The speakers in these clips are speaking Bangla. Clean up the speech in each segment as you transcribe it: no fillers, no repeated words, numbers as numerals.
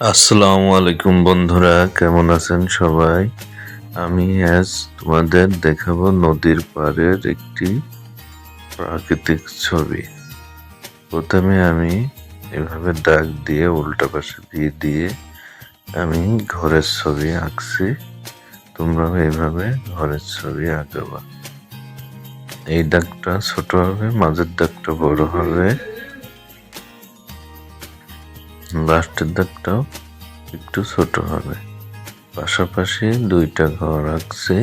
আসসালামু আলাইকুম বন্ধুরা, কেমন আছেন সবাই? আমি আজ তোমাদের দেখাবো নদীর পাড়ের একটি প্রাকৃতিক ছবি। প্রথমে আমি এভাবে দাগ দিয়ে উল্টা পাশে দিয়ে দিয়ে আমি ঘরের ছবি আঁকছি। তোমরাও এভাবে ঘরের ছবি আঁকাবা। এই দাগটা ছোট হবে, মাঝের দাগটা বড় হবে, লাস্টের দাগটাও একটু ছোট হবে। পাশাপাশি দুইটা ঘর আঁকছি।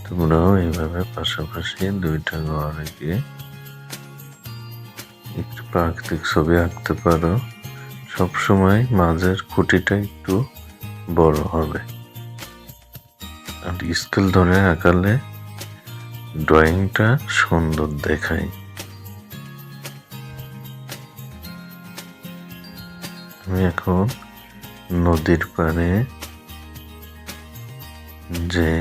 তোমরাও এইভাবে পাশাপাশি দুইটা ঘর এঁকে একটু প্রাকৃতিক ছবি আঁকতে পারো। সবসময় মাঝের খুঁটিটা একটু বড় হবে, আর স্কেল ধরে আঁকালে ড্রয়িংটা সুন্দর দেখায়। আমি এখন নদীর পাড়ে যে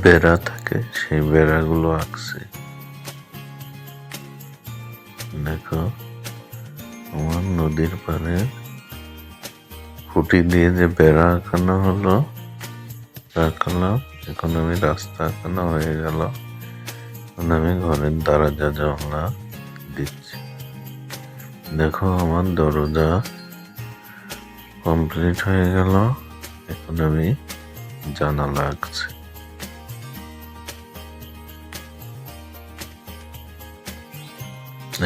বেড়া থাকে সেই বেড়াগুলো আঁকছি। দেখো, আমার নদীর পাড়ে খুঁটি দিয়ে যে বেড়া আঁকানো হলো আঁকালাম। এখন আমি রাস্তা আঁকানো হয়ে গেল। এখন আমি ঘরের দরজা জানলা দিচ্ছি। দেখো, আমার দরজা কমপ্লিট হয়ে গেল। এখন আমি জানালা আঁকছি।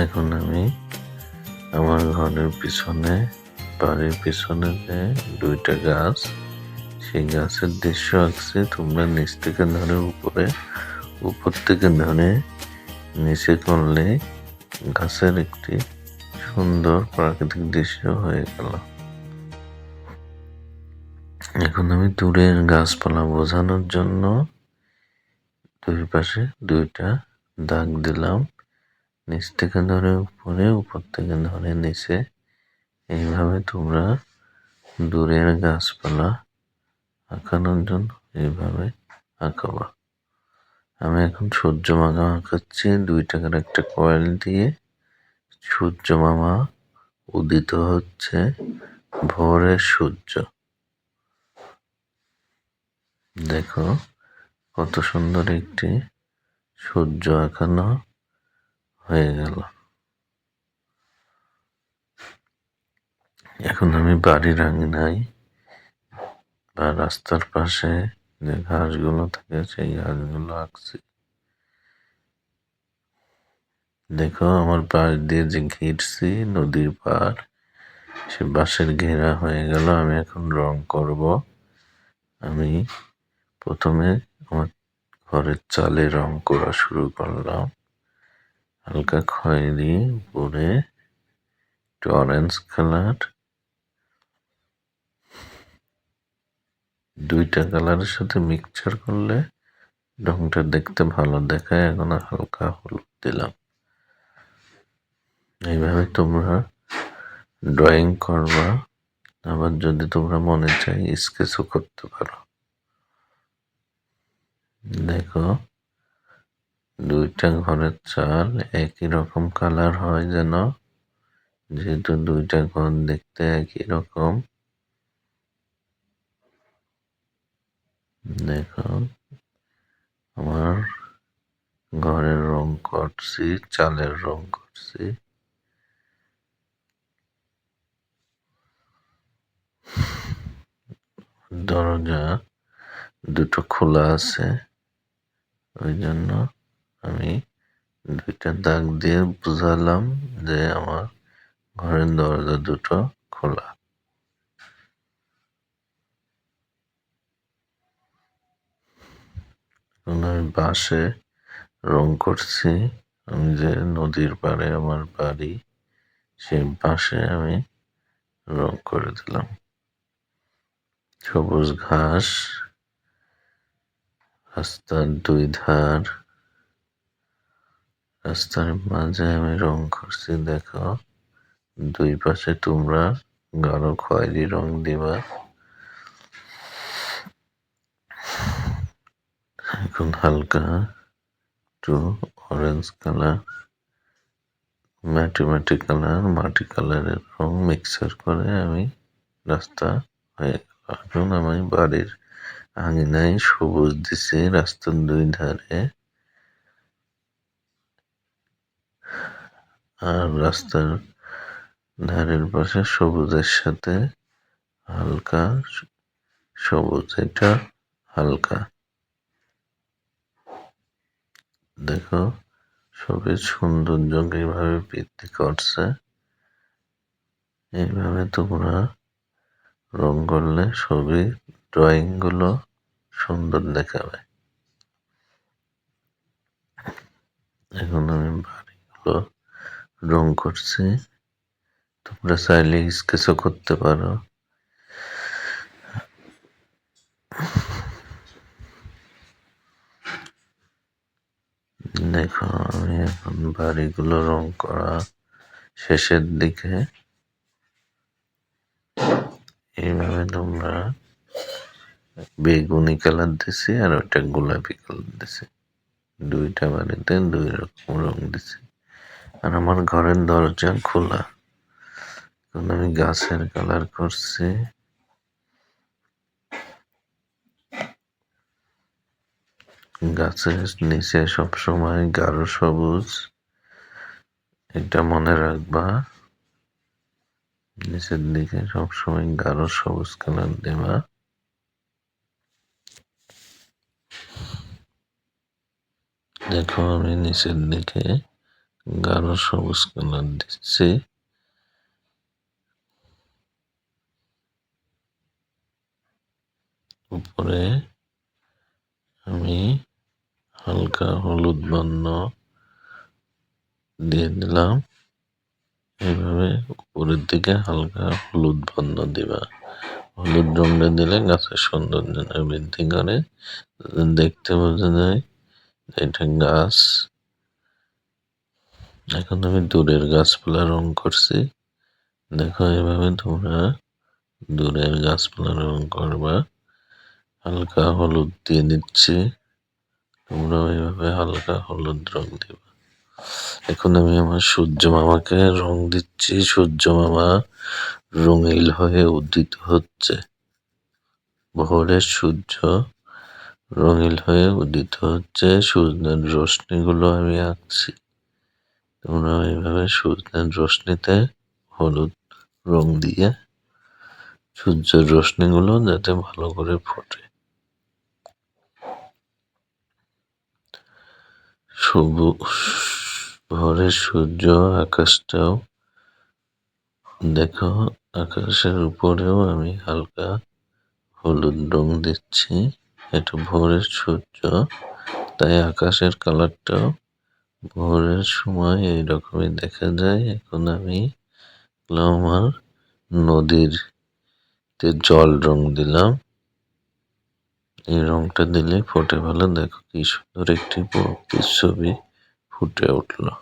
এখন আমি আমার ঘরের পিছনে, বাড়ির পিছনে যে দুইটা গাছ, সেই গাছের দৃশ্য আঁকছি। তোমরা নিচ থেকে ধরে উপরে, উপর থেকে ধরে নিচে করলে গাছের একটি সুন্দর প্রাকৃতিক দৃশ্য হয়ে গেল। এখন আমি দূরের গাছপালা বোঝানোর জন্য দুই পাশে দুইটা দাগ দিলাম। নিচ থেকে ধরে উপরে, উপর থেকে ধরে নিচে। এইভাবে তোমরা দূরের গাছপালা আঁকানোর জন্য এইভাবে আঁকাবা। আমি এখন সূর্য মামা আঁকাচ্ছি। 2 টাকার একটা কয়েল দিয়ে সূর্য মামা উদিত হচ্ছে, ভোরের সূর্য। দেখো, কত সুন্দর একটি সূর্য আঁকানো হয়ে গেল। এখন আমি বাড়ির আঙিনায় বা রাস্তার পাশে যে ঘাসগুলো থাকে সেই ঘাসগুলো আঁকছি। দেখো, আমার পাশ দিয়ে যে ঘিরছি নদীর পাড়, সে বাঁশের ঘেরা হয়ে গেল। আমি এখন রং করব। আমি প্রথমে আমার ঘরের চালে রং করা শুরু করলাম। হালকা খয়েরি, উপরে একটু অরেঞ্জ কালার। দুইটা কালারের সাথে মিক্সচার করলে রংটা দেখতে ভালো দেখায়। এখন হালকা হলুদ দিলাম। এইভাবে তোমরা ড্রয়িং করবা। আবার যদি তোমরা মনে চাই স্কেচও করতে পারো। দেখো, দুইটা ঘরের চাল একই রকম কালার হয় যেন, যেহেতু দুইটা ঘর দেখতে একই রকম। দেখো, আমার ঘরের রং করছি, চালের রং করছি। দরজা দুটো খোলা আছে, ওই জন্য আমি দুইটা দাগ দিয়ে বুঝালাম যে আমার ঘরের দরজা দুটো খোলা। এখন আমি বাঁশে রং করছি। আমি যে নদীর পাড়ে আমার বাড়ি, সেই বাঁশে আমি রং করে দিলাম। সবুজ ঘাস, রাস্তার দুই ধার, রাস্তার মাঝে আমি রং করছি। দেখো, দুই পাশে তোমরা গাঢ় খয়েরি রং দিবা। এখন হালকা একটু অরেঞ্জ কালার মাটি কালার, মাটি কালারের রং মিক্সার করে আমি রাস্তা হয়ে গেল। এখন আমি বাড়ির আঙিনায় সবুজ দিছি রাস্তার দুই ধারে, আর রাস্তার ধারের পাশে সবুজের সাথে হালকা সবুজ, এটা হালকা, দেখো ছবির সৌন্দর্য কিভাবে বৃদ্ধি করছে। এইভাবে তোমরা রং করলে ছবি ড্রয়িং গুলো সুন্দর দেখাবে। এখন আমি বাড়িগুলো রং করছি, তোমরা চাইলে স্কেচও করতে পারো। দেখো আমি এখন বাড়িগুলো রং করা শেষের দিকে। এইভাবে তোমরা বেগুনি কালার দিছি আর ওইটা গোলাপি কালার দিছি, দুইটা বাড়িতে দুই রকম রং দিছি। আর আমার ঘরের দরজা খোলা, এখন আমি গাছের কালার করছি। গাছের নিচে সবসময় গাঢ় সবুজ, এটা মনে রাখবা, নিচের দিকে সবসময় গাঢ় সবুজ কালার দেবা। দেখো আমি নিচের দিকে গাঢ় সবুজ কালার দিচ্ছি। উপরে আমি হালকা হলুদ বর্ণ দিয়ে দিলাম। এইভাবে উপরের দিকে হালকা হলুদ বর্ণ দিবা। হলুদ রঙটা দিলে গাছের সৌন্দর্য বৃদ্ধি করে, দেখতে বোঝা যায় এটা গাছ। এখন আমি দূরের গাছপালা রং করছি, দেখো এভাবে তোমরা দূরের গাছপালা রং করবা। হালকা হলুদ দিয়ে দিচ্ছি, তোমরা এইভাবে হালকা হলুদ রং দিবা। এখন আমি আমার সূর্য মামাকে রং দিচ্ছি, সূর্য মামা রঙিন হয়ে উদিত হচ্ছে। ভোরের সূর্য রঙিন হয়ে উদিত হচ্ছে, সূর্যের রশ্মিগুলো আমি আঁকছি। তোমরা এইভাবে সূর্যের রশ্মিতে হলুদ রং দিয়ে সূর্যের রশ্মিগুলো যাতে ভালো করে ফোটে। ভোরের সূর্য আকাশটাও দেখো, আকাশের উপরেও আমি হালকা হলুদ রং দিচ্ছি। এটা ভোরের সূর্য, তাই আকাশের কালারটাও ভোরের সময় এইরকমই দেখা যায়। এখন আমি আমার নদীতে জল রং দিলাম, এই রংটা দিলে ফোটে ভালো। দেখো কি সুন্দর একটি প্রকৃতির ছবি ফুটে উঠলো।